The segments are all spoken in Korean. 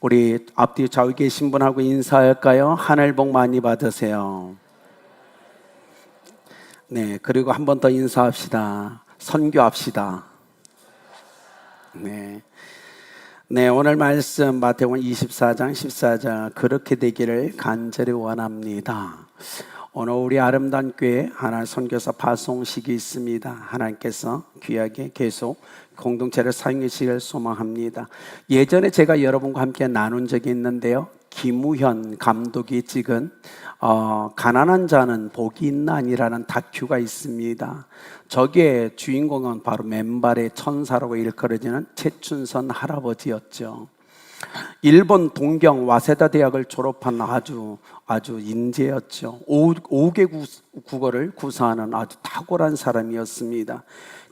우리 앞뒤 좌우 계신 분하고 인사할까요? 하늘 복 많이 받으세요. 네, 그리고 한 번 더 인사합시다. 선교합시다. 네. 네, 오늘 말씀 마태복음 24장 14절 그렇게 되기를 간절히 원합니다. 오늘 우리 아름다운 교회 하나님 선교사 파송식이 있습니다. 하나님께서 귀하게 계속 공동체를 사용해 주시기를 소망합니다. 예전에 제가 여러분과 함께 나눈 적이 있는데요, 김우현 감독이 찍은 가난한 자는 복이 있나니라는 다큐가 있습니다. 저기에 주인공은 바로 맨발의 천사라고 일컬어지는 최춘선 할아버지였죠. 일본 동경 와세다 대학을 졸업한 아주 인재였죠. 5개 국어를 구사하는 아주 탁월한 사람이었습니다.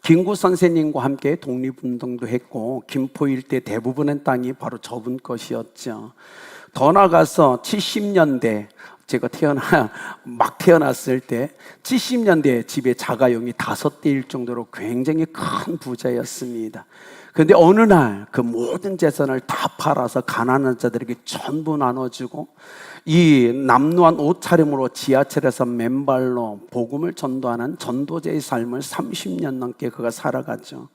김구 선생님과 함께 독립운동도 했고 김포 일대 대부분의 땅이 바로 저분 것이었죠. 더 나아가서 70년대 제가 막 태어났을 때 70년대에 집에 자가용이 5대일 정도로 굉장히 큰 부자였습니다. 그런데 어느 날 그 모든 재산을 다 팔아서 가난한 자들에게 전부 나눠주고 이 남루한 옷차림으로 지하철에서 맨발로 복음을 전도하는 전도자의 삶을 30년 넘게 그가 살아갔죠.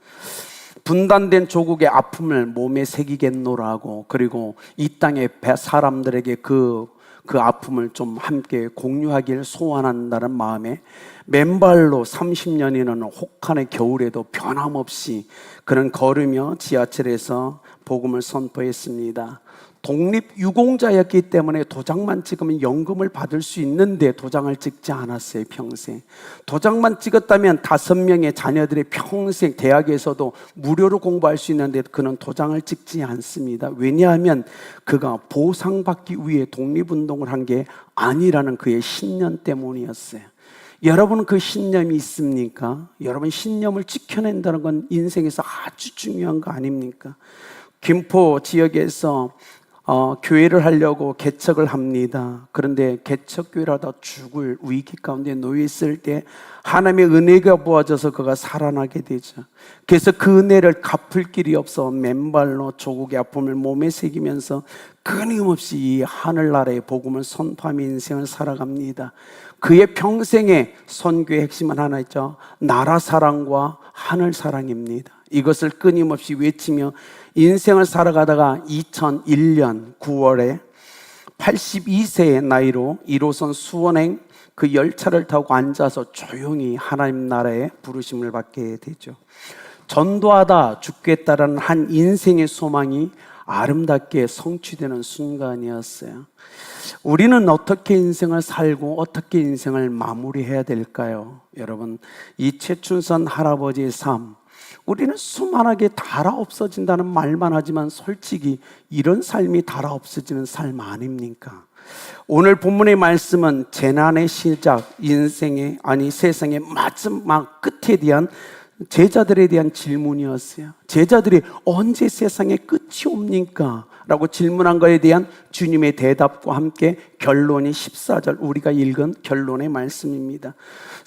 분단된 조국의 아픔을 몸에 새기겠노라고, 그리고 이 땅의 사람들에게 그 아픔을 좀 함께 공유하기를 소원한다는 마음에 맨발로 30년이라는 혹한의 겨울에도 변함없이 그는 걸으며 지하철에서 복음을 선포했습니다. 독립유공자였기 때문에 도장만 찍으면 연금을 받을 수 있는데 도장을 찍지 않았어요. 평생 도장만 찍었다면 5명의 자녀들의 평생 대학에서도 무료로 공부할 수 있는데 그는 도장을 찍지 않습니다. 왜냐하면 그가 보상받기 위해 독립운동을 한 게 아니라는 그의 신념 때문이었어요. 여러분은 그 신념이 있습니까? 여러분 신념을 지켜낸다는 건 인생에서 아주 중요한 거 아닙니까? 김포 지역에서 교회를 하려고 개척을 합니다. 그런데 개척교회라다 죽을 위기 가운데 놓여 있을 때 하나님의 은혜가 부어져서 그가 살아나게 되죠. 그래서 그 은혜를 갚을 길이 없어 맨발로 조국의 아픔을 몸에 새기면서 끊임없이 이 하늘나라의 복음을 선포하며 인생을 살아갑니다. 그의 평생의 선교의 핵심은 하나 있죠. 나라 사랑과 하늘 사랑입니다. 이것을 끊임없이 외치며 인생을 살아가다가 2001년 9월에 82세의 나이로 1호선 수원행 그 열차를 타고 앉아서 조용히 하나님 나라의 부르심을 받게 되죠. 전도하다 죽겠다라는 한 인생의 소망이 아름답게 성취되는 순간이었어요. 우리는 어떻게 인생을 살고 어떻게 인생을 마무리해야 될까요? 여러분, 이 최춘선 할아버지의 삶, 우리는 수많게 달아 없어진다는 말만 하지만 솔직히 이런 삶이 달아 없어지는 삶 아닙니까? 오늘 본문의 말씀은 재난의 시작, 세상의 마지막 끝에 대한 제자들에 대한 질문이었어요. 제자들이 언제 세상의 끝이 옵니까? 라고 질문한 것에 대한 주님의 대답과 함께 결론이 14절 우리가 읽은 결론의 말씀입니다.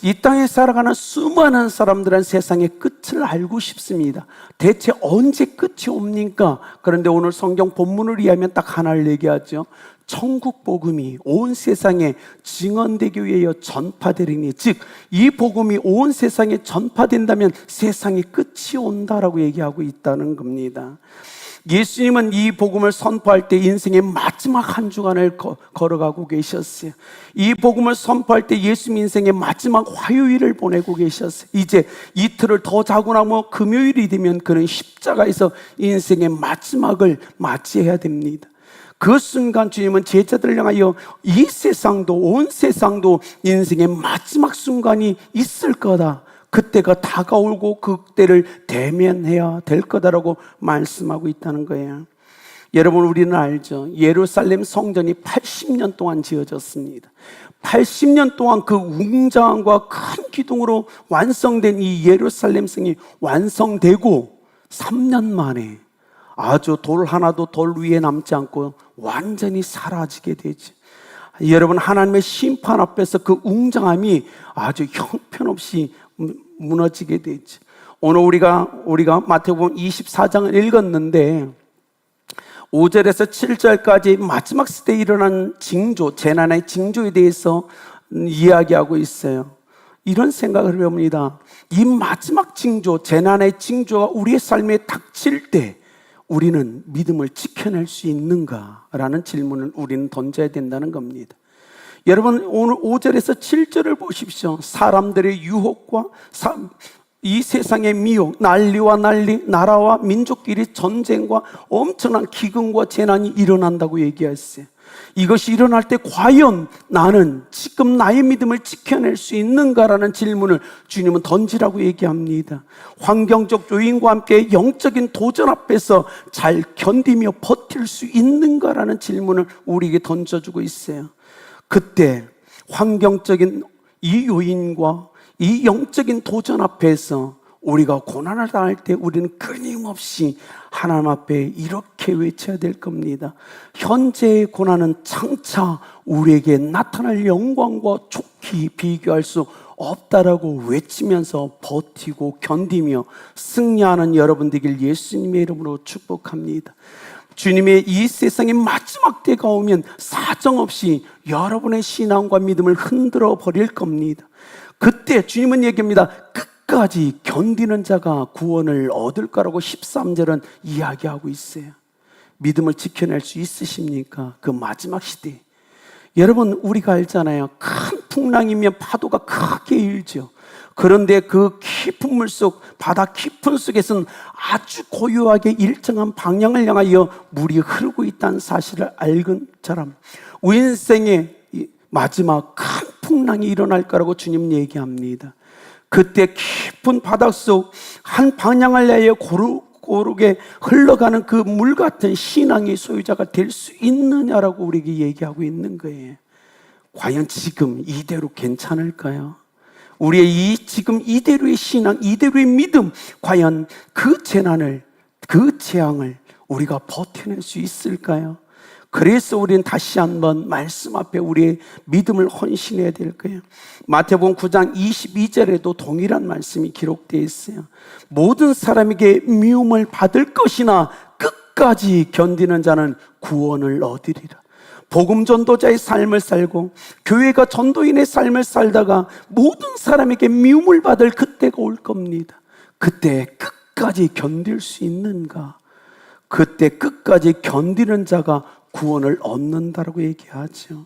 이 땅에 살아가는 수많은 사람들은 세상의 끝을 알고 싶습니다. 대체 언제 끝이 옵니까? 그런데 오늘 성경 본문을 이해하면 딱 하나를 얘기하죠. 천국 복음이 온 세상에 증언되기 위하여 전파되리니, 즉 이 복음이 온 세상에 전파된다면 세상의 끝이 온다라고 얘기하고 있다는 겁니다. 예수님은 이 복음을 선포할 때 인생의 마지막 한 주간을 걸어가고 계셨어요. 이 복음을 선포할 때 예수님 인생의 마지막 화요일을 보내고 계셨어요. 이제 이틀을 더 자고 나면 금요일이 되면 그는 십자가에서 인생의 마지막을 맞이해야 됩니다. 그 순간 주님은 제자들을 향하여 이 세상도 온 세상도 인생의 마지막 순간이 있을 거다, 그때가 다가오고 그때를 대면해야 될 거다라고 말씀하고 있다는 거예요. 여러분, 우리는 알죠. 예루살렘 성전이 80년 동안 지어졌습니다. 80년 동안 그 웅장함과 큰 기둥으로 완성된 이 예루살렘 성이 완성되고 3년 만에 아주 돌 하나도 돌 위에 남지 않고 완전히 사라지게 되죠. 여러분, 하나님의 심판 앞에서 그 웅장함이 아주 형편없이 무너지게 되죠. 오늘 우리가 마태복음 24장을 읽었는데 5절에서 7절까지 마지막 시대에 일어난 징조, 재난의 징조에 대해서 이야기하고 있어요. 이런 생각을 해봅니다. 이 마지막 징조, 재난의 징조가 우리의 삶에 닥칠 때 우리는 믿음을 지켜낼 수 있는가라는 질문을 우리는 던져야 된다는 겁니다. 여러분, 오늘 5절에서 7절을 보십시오. 사람들의 유혹과 이 세상의 미혹, 난리와 난리, 나라와 민족끼리 전쟁과 엄청난 기근과 재난이 일어난다고 얘기했어요. 이것이 일어날 때 과연 나는 지금 나의 믿음을 지켜낼 수 있는가라는 질문을 주님은 던지라고 얘기합니다. 환경적 요인과 함께 영적인 도전 앞에서 잘 견디며 버틸 수 있는가라는 질문을 우리에게 던져주고 있어요. 그때 환경적인 이 요인과 이 영적인 도전 앞에서 우리가 고난을 당할 때 우리는 끊임없이 하나님 앞에 이렇게 외쳐야 될 겁니다. 현재의 고난은 장차 우리에게 나타날 영광과 좋게 비교할 수 없다라고 외치면서 버티고 견디며 승리하는 여러분 되길 예수님의 이름으로 축복합니다. 주님의 이 세상의 마지막 때가 오면 사정없이 여러분의 신앙과 믿음을 흔들어 버릴 겁니다. 그때 주님은 얘기합니다. 끝까지 견디는 자가 구원을 얻을 거라고 13절은 이야기하고 있어요. 믿음을 지켜낼 수 있으십니까? 그 마지막 시대. 여러분, 우리가 알잖아요. 큰 풍랑이면 파도가 크게 일죠. 그런데 그 깊은 물속, 바다 깊은 속에서는 아주 고요하게 일정한 방향을 향하여 물이 흐르고 있다는 사실을 알건 사람, 우리 인생의 마지막 큰 풍랑이 일어날 거라고 주님은 얘기합니다. 그때 깊은 바닷속 한 방향을 내어 고르게 흘러가는 그 물 같은 신앙의 소유자가 될 수 있느냐라고 우리에게 얘기하고 있는 거예요. 과연 지금 이대로 괜찮을까요? 우리의 지금 이대로의 신앙, 이대로의 믿음, 과연 그 재난을, 그 재앙을 우리가 버텨낼 수 있을까요? 그래서 우리는 다시 한번 말씀 앞에 우리의 믿음을 헌신해야 될 거예요. 마태복음 9장 22절에도 동일한 말씀이 기록되어 있어요. 모든 사람에게 미움을 받을 것이나 끝까지 견디는 자는 구원을 얻으리라. 복음 전도자의 삶을 살고 교회가 전도인의 삶을 살다가 모든 사람에게 미움을 받을 그때가 올 겁니다. 그때 끝까지 견딜 수 있는가? 그때 끝까지 견디는 자가 구원을 얻는다라고 얘기하죠.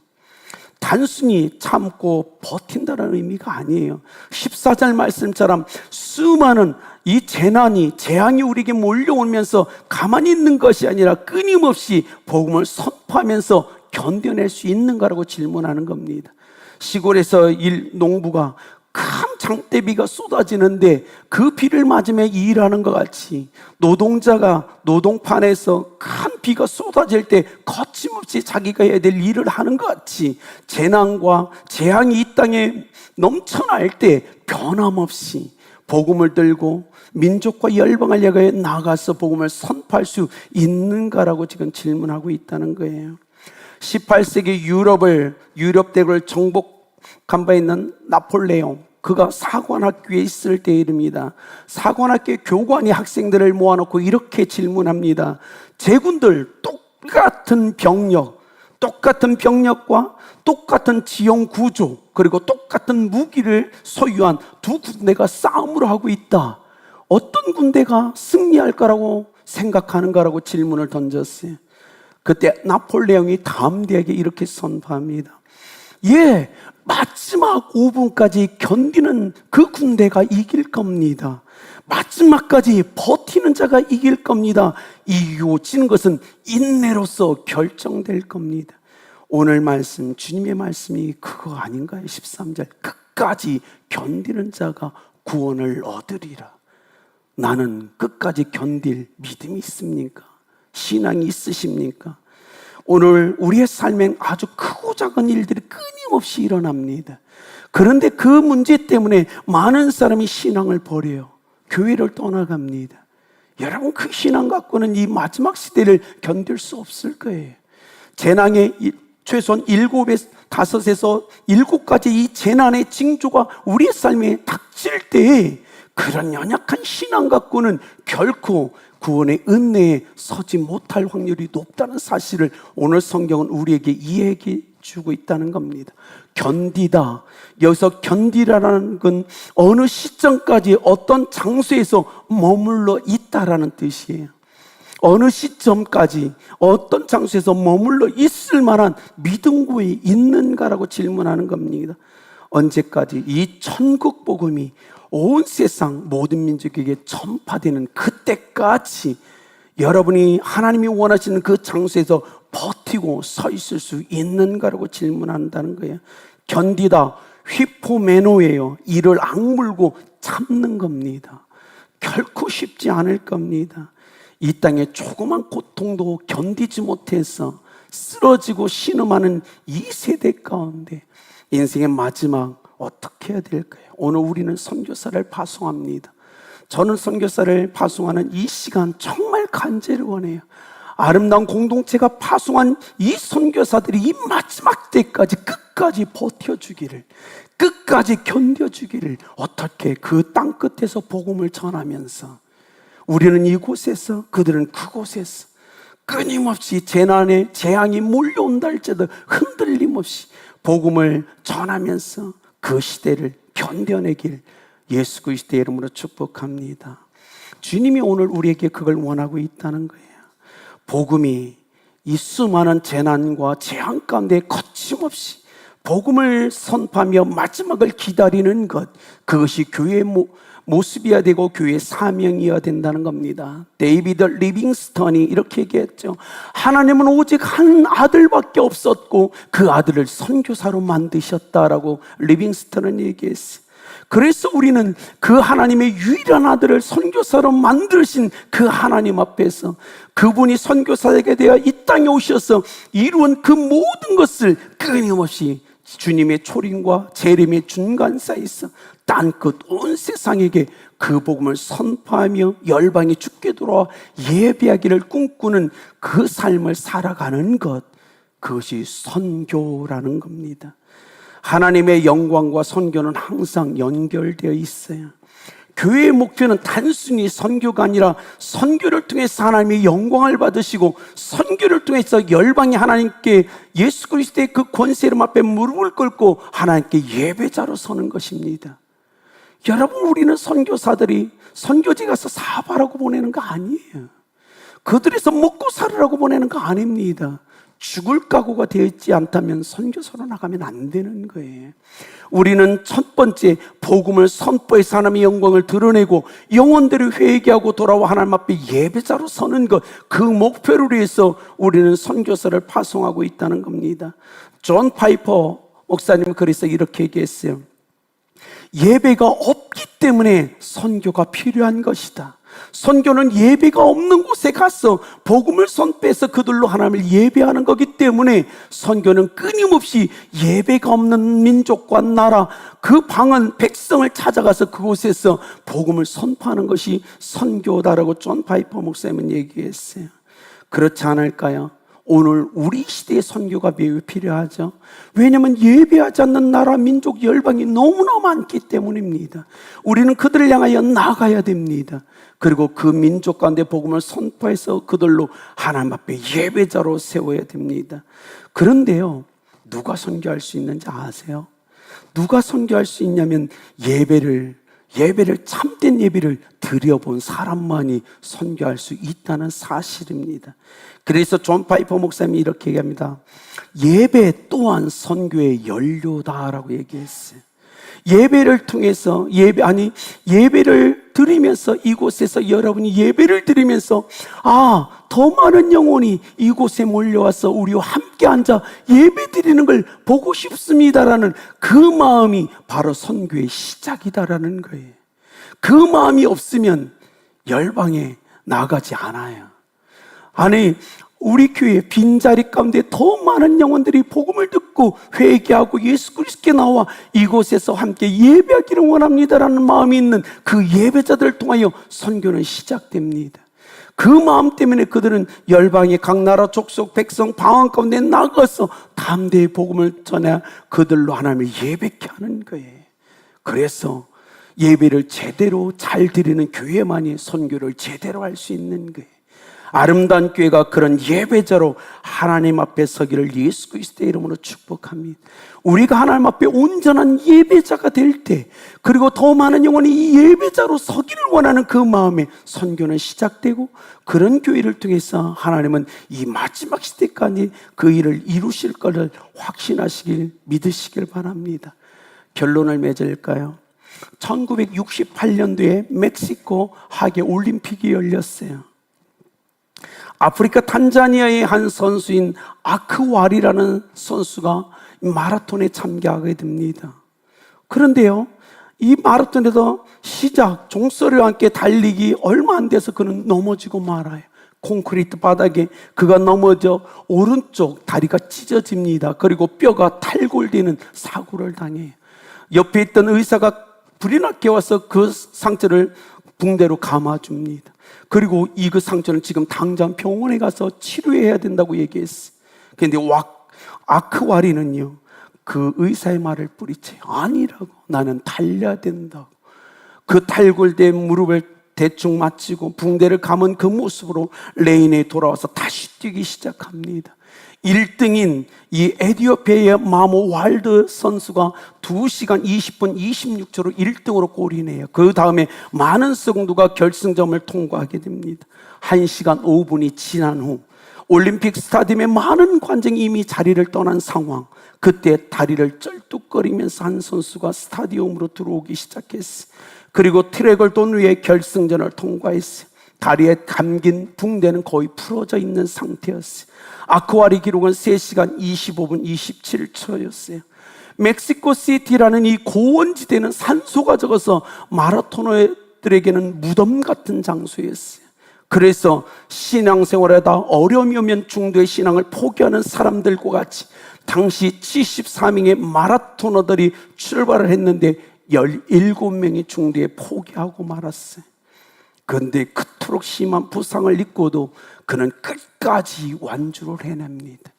단순히 참고 버틴다는 의미가 아니에요. 14절 말씀처럼 수많은 이 재앙이 우리에게 몰려오면서 가만히 있는 것이 아니라 끊임없이 복음을 선포하면서 견뎌낼 수 있는가라고 질문하는 겁니다. 시골에서 농부가 큰 장대비가 쏟아지는데 그 비를 맞으며 일하는 것 같이 노동자가 노동판에서 큰 비가 쏟아질 때 거침없이 자기가 해야 될 일을 하는 것 같이 재난과 재앙이 이 땅에 넘쳐날 때 변함없이 복음을 들고 민족과 열방을 향해 나가서 복음을 선포할 수 있는가라고 지금 질문하고 있다는 거예요. 18세기 유럽 대국을 정복한 바 있는 나폴레옹, 그가 사관학교에 있을 때 일입니다. 사관학교 교관이 학생들을 모아놓고 이렇게 질문합니다. 제군들 똑같은 병력과 똑같은 지형 구조, 그리고 똑같은 무기를 소유한 두 군대가 싸움을 하고 있다. 어떤 군대가 승리할 거라고 생각하는가라고 질문을 던졌어요. 그때 나폴레옹이 담대하게 이렇게 선포합니다. 마지막 5분까지 견디는 그 군대가 이길 겁니다. 마지막까지 버티는 자가 이길 겁니다. 이기고 지는 것은 인내로서 결정될 겁니다. 오늘 말씀, 주님의 말씀이 그거 아닌가요? 13절, 끝까지 견디는 자가 구원을 얻으리라. 나는 끝까지 견딜 믿음이 있습니까? 신앙이 있으십니까? 오늘 우리의 삶엔 아주 크고 작은 일들이 끊임없이 일어납니다. 그런데 그 문제 때문에 많은 사람이 신앙을 버려요. 교회를 떠나갑니다. 여러분, 그 신앙 갖고는 이 마지막 시대를 견딜 수 없을 거예요. 재난의 최소한 5에서 7가지 이 재난의 징조가 우리의 삶에 닥칠 때 그런 연약한 신앙 갖고는 결코 구원의 은혜에 서지 못할 확률이 높다는 사실을 오늘 성경은 우리에게 이야기해 주고 있다는 겁니다. 견디다. 여기서 견디라는 건 어느 시점까지 어떤 장소에서 머물러 있다라는 뜻이에요. 어느 시점까지 어떤 장소에서 머물러 있을 만한 믿음고에 있는가라고 질문하는 겁니다. 언제까지? 이 천국 복음이 온 세상 모든 민족에게 전파되는 그때까지 여러분이 하나님이 원하시는 그 장소에서 버티고 서 있을 수 있는가라고 질문한다는 거예요. 견디다, 휘포메노예요. 이를 악물고 참는 겁니다. 결코 쉽지 않을 겁니다. 이 땅의 조그만 고통도 견디지 못해서 쓰러지고 신음하는 이 세대 가운데 인생의 마지막 어떻게 해야 될까요? 오늘 우리는 선교사를 파송합니다. 저는 선교사를 파송하는 이 시간 정말 간절히 원해요. 아름다운 공동체가 파송한 이 선교사들이 이 마지막 때까지 끝까지 버텨주기를, 끝까지 견뎌주기를, 어떻게 그 땅 끝에서 복음을 전하면서 우리는 이곳에서 그들은 그곳에서 끊임없이 재난의 재앙이 몰려온다 할지라도 흔들림 없이 복음을 전하면서 그 시대를 견뎌내길 예수 그리스도의 이름으로 축복합니다. 주님이 오늘 우리에게 그걸 원하고 있다는 거예요. 복음이 이 수많은 재난과 재앙 가운데 거침없이 복음을 선포하며 마지막을 기다리는 것, 그것이 교회의 모습이어야 되고 교회의 사명이어야 된다는 겁니다. 데이비드 리빙스턴이 이렇게 얘기했죠. 하나님은 오직 한 아들밖에 없었고 그 아들을 선교사로 만드셨다라고 리빙스턴은 얘기했어요. 그래서 우리는 그 하나님의 유일한 아들을 선교사로 만드신 그 하나님 앞에서 그분이 선교사에게 되어 이 땅에 오셔서 이루은 그 모든 것을 끊임없이 주님의 초림과 재림의 중간사이에서 땅끝 온 세상에게 그 복음을 선포하며 열방이 죽게 돌아와 예배하기를 꿈꾸는 그 삶을 살아가는 것, 그것이 선교라는 겁니다. 하나님의 영광과 선교는 항상 연결되어 있어요. 교회의 목표는 단순히 선교가 아니라 선교를 통해서 하나님의 영광을 받으시고 선교를 통해서 열방이 하나님께 예수 그리스도의 그 권세 이름 앞에 무릎을 꿇고 하나님께 예배자로 서는 것입니다. 여러분, 우리는 선교사들이 선교지 가서 사바라고 보내는 거 아니에요. 그들에서 먹고 살으라고 보내는 거 아닙니다. 죽을 각오가 되어 있지 않다면 선교사로 나가면 안 되는 거예요. 우리는 첫 번째 복음을 선포해서 하나님의 영광을 드러내고 영혼들을 회개하고 돌아와 하나님 앞에 예배자로 서는 것, 그 목표를 위해서 우리는 선교사를 파송하고 있다는 겁니다. 존 파이퍼 목사님은 그래서 이렇게 얘기했어요. 예배가 없기 때문에 선교가 필요한 것이다. 선교는 예배가 없는 곳에 가서 복음을 선포해서 그들로 하나님을 예배하는 거기 때문에 선교는 끊임없이 예배가 없는 민족과 나라, 그 방언 백성을 찾아가서 그곳에서 복음을 선포하는 것이 선교다라고 존 파이퍼 목사님은 얘기했어요. 그렇지 않을까요? 오늘 우리 시대의 선교가 매우 필요하죠. 왜냐하면 예배하지 않는 나라, 민족, 열방이 너무나 많기 때문입니다. 우리는 그들을 향하여 나가야 됩니다. 그리고 그 민족 가운데 복음을 선포해서 그들로 하나님 앞에 예배자로 세워야 됩니다. 그런데요, 누가 선교할 수 있는지 아세요? 누가 선교할 수 있냐면 예배를 참된 예배를 드려본 사람만이 선교할 수 있다는 사실입니다. 그래서 존 파이퍼 목사님이 이렇게 얘기합니다. 예배 또한 선교의 연료다라고 얘기했어요. 예배를 통해서 예배를 드리면서 이곳에서 여러분이 예배를 드리면서 더 많은 영혼이 이곳에 몰려와서 우리와 함께 앉아 예배 드리는 걸 보고 싶습니다라는 그 마음이 바로 선교의 시작이다라는 거예요. 그 마음이 없으면 열방에 나가지 않아요. 우리 교회 빈자리 가운데 더 많은 영혼들이 복음을 듣고 회개하고 예수 그리스도께 나와 이곳에서 함께 예배하기를 원합니다라는 마음이 있는 그 예배자들을 통하여 선교는 시작됩니다. 그 마음 때문에 그들은 열방의 각 나라 족속 백성 방언 가운데 나가서 담대히 복음을 전해 그들로 하나님을 예배케 하는 거예요. 그래서 예배를 제대로 잘 드리는 교회만이 선교를 제대로 할 수 있는 거예요. 아름다운 교회가 그런 예배자로 하나님 앞에 서기를 예수 그리스도의 이름으로 축복합니다. 우리가 하나님 앞에 온전한 예배자가 될 때, 그리고 더 많은 영혼이 이 예배자로 서기를 원하는 그 마음에 선교는 시작되고, 그런 교회를 통해서 하나님은 이 마지막 시대까지 그 일을 이루실 것을 확신하시길, 믿으시길 바랍니다. 결론을 맺을까요? 1968년도에 멕시코 하계 올림픽이 열렸어요. 아프리카 탄자니아의 한 선수인 아크와리라는 선수가 마라톤에 참가하게 됩니다. 그런데요, 이 마라톤에서 시작 종소리와 함께 달리기 얼마 안 돼서 그는 넘어지고 말아요. 콘크리트 바닥에 그가 넘어져 오른쪽 다리가 찢어집니다. 그리고 뼈가 탈골되는 사고를 당해요. 옆에 있던 의사가 불이 나게 와서 그 상처를 붕대로 감아줍니다. 그리고 그 상처는 지금 당장 병원에 가서 치료해야 된다고 얘기했어요. 그런데 아크와리는요, 그 의사의 말을 뿌리쳐요. 아니라고, 나는 달려야 된다고. 그 탈골된 무릎을 대충 맞추고 붕대를 감은 그 모습으로 레인에 돌아와서 다시 뛰기 시작합니다. 1등인 이 에티오피아의 마모 wal드 선수가 2시간 20분 26초로 1등으로 골이네요. 그 다음에 많은 선수가 결승점을 통과하게 됩니다. 1시간 5분이 지난 후 올림픽 스타디움에 많은 관중이 이미 자리를 떠난 상황, 그때 다리를 쩔뚝거리면서 한 선수가 스타디움으로 들어오기 시작했어요. 그리고 트랙을 돈 위에 결승전을 통과했어요. 다리에 감긴 붕대는 거의 풀어져 있는 상태였어요. 아크와리 기록은 3시간 25분 27초였어요. 멕시코시티라는 이 고원지대는 산소가 적어서 마라토너들에게는 무덤 같은 장소였어요. 그래서 신앙생활에다 어려움이 오면 중도의 신앙을 포기하는 사람들과 같이 당시 74명의 마라토너들이 출발을 했는데 17명이 중도에 포기하고 말았어요. 그런데 그토록 심한 부상을 입고도 그는 끝까지 완주를 해냅니다.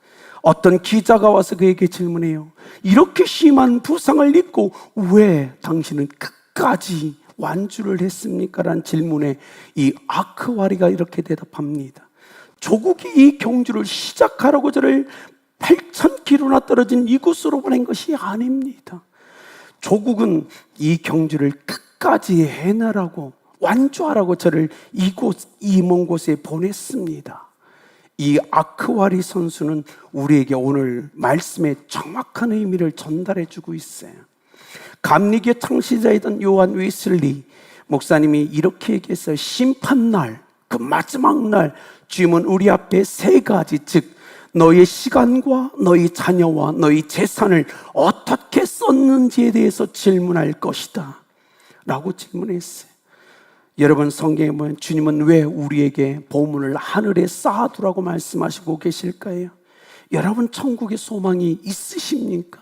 어떤 기자가 와서 그에게 질문해요. 이렇게 심한 부상을 입고 왜 당신은 끝까지 완주를 했습니까? 라는 질문에 이 아크와리가 이렇게 대답합니다. 조국이 이 경주를 시작하라고 저를 8,000km나 떨어진 이곳으로 보낸 것이 아닙니다. 조국은 이 경주를 끝까지 해내라고, 완주하라고 저를 이 먼 곳에 보냈습니다. 이 아크와리 선수는 우리에게 오늘 말씀의 정확한 의미를 전달해 주고 있어요. 감리교 창시자이던 요한 웨슬리 목사님이 이렇게 얘기했어요. 심판날, 그 마지막 날 주님은 우리 앞에 3가지, 즉 너의 시간과 너희 자녀와 너희 재산을 어떻게 썼는지에 대해서 질문할 것이다 라고 질문했어요. 여러분, 성경에 보면 주님은 왜 우리에게 보물을 하늘에 쌓아두라고 말씀하시고 계실까요? 여러분, 천국의 소망이 있으십니까?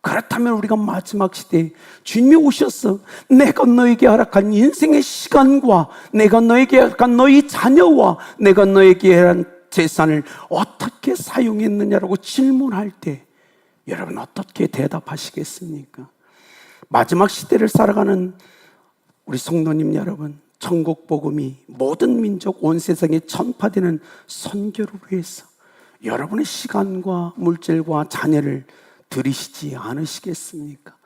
그렇다면 우리가 마지막 시대에 주님이 오셔서 내가 너에게 허락한 인생의 시간과 내가 너에게 허락한 너희 자녀와 내가 너에게 허락한 재산을 어떻게 사용했느냐라고 질문할 때 여러분 어떻게 대답하시겠습니까? 마지막 시대를 살아가는 우리 성도님 여러분, 천국 복음이 모든 민족 온 세상에 전파되는 선교를 위해서 여러분의 시간과 물질과 자녀를 들이시지 않으시겠습니까?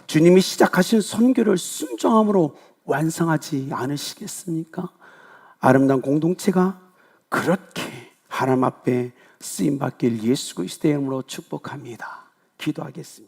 주님이 시작하신 선교를 순종함으로 완성하지 않으시겠습니까? 아름다운 공동체가 그렇게 하나님 앞에 쓰임받길 예수 그리스도의 이름으로 축복합니다. 기도하겠습니다.